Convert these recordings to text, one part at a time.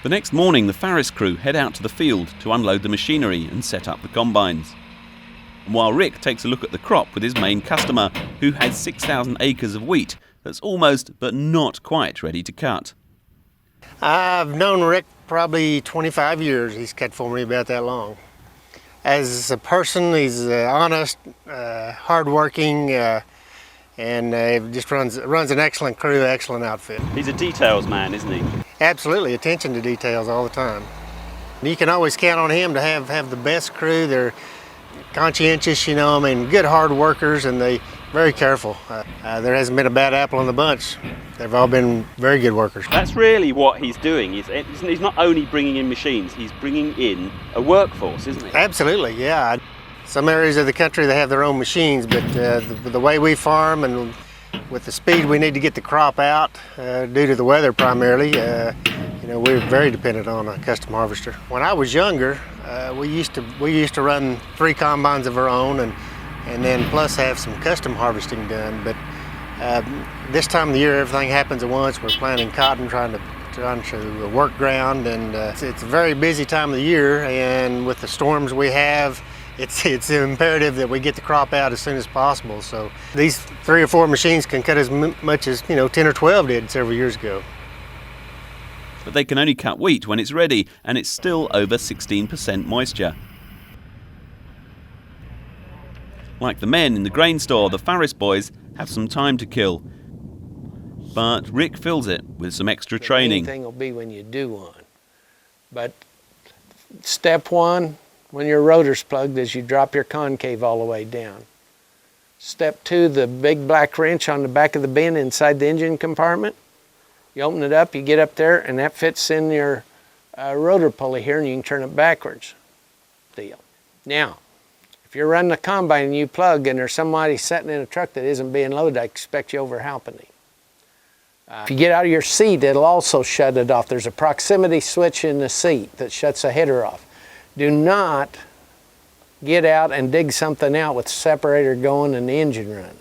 The next morning, the Farris crew head out to the field to unload the machinery and set up the combines. And while Rick takes a look at the crop with his main customer, who has 6,000 acres of wheat that's almost but not quite ready to cut. I've known Rick probably 25 years. He's cut for me about that long. As a person, he's honest, hardworking, and just runs an excellent crew, excellent outfit. He's a details man, isn't he? Absolutely, attention to details all the time. You can always count on him to have the best crew. They're conscientious, good hard workers, and they very careful. There hasn't been a bad apple in the bunch. They've all been very good workers. That's really what he's doing. He's not only bringing in machines, he's bringing in a workforce, isn't he? Absolutely, yeah. Some areas of the country, they have their own machines, but the way we farm and with the speed we need to get the crop out, due to the weather primarily, we're very dependent on a custom harvester. When I was younger, we used to run 3 combines of our own and then plus have some custom harvesting done. But this time of the year, everything happens at once. We're planting cotton, trying to work ground, and it's a very busy time of the year. And with the storms we have, it's imperative that we get the crop out as soon as possible. So these 3 or 4 machines can cut as much as 10 or 12 did several years ago. But they can only cut wheat when it's ready, and it's still over 16% moisture. Like the men in the grain store, the Farris boys have some time to kill. But Rick fills it with some extra training. The main thing will be when you do one. But step 1, when your rotor's plugged, is you drop your concave all the way down. Step 2, the big black wrench on the back of the bin inside the engine compartment. You open it up, you get up there, and that fits in your rotor pulley here, and you can turn it backwards. Deal. Now, if you're running a combine and you plug and there's somebody sitting in a truck that isn't being loaded, I expect you over helping him. If you get out of your seat, it'll also shut it off. There's a proximity switch in the seat that shuts the header off. Do not get out and dig something out with the separator going and the engine running.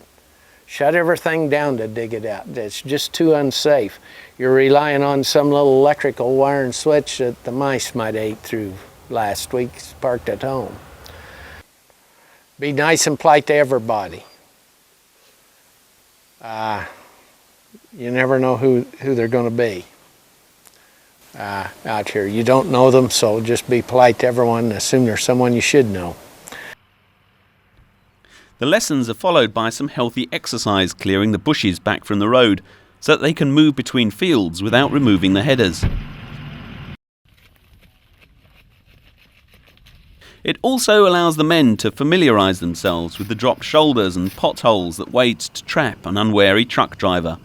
Shut everything down to dig it out. It's just too unsafe. You're relying on some little electrical wire and switch that the mice might have ate through last week, parked at home. Be nice and polite to everybody. You never know who they're going to be out here. You don't know them, so just be polite to everyone and assume there's someone you should know. The lessons are followed by some healthy exercise clearing the bushes back from the road so that they can move between fields without removing the headers. It also allows the men to familiarise themselves with the dropped shoulders and potholes that wait to trap an unwary truck driver.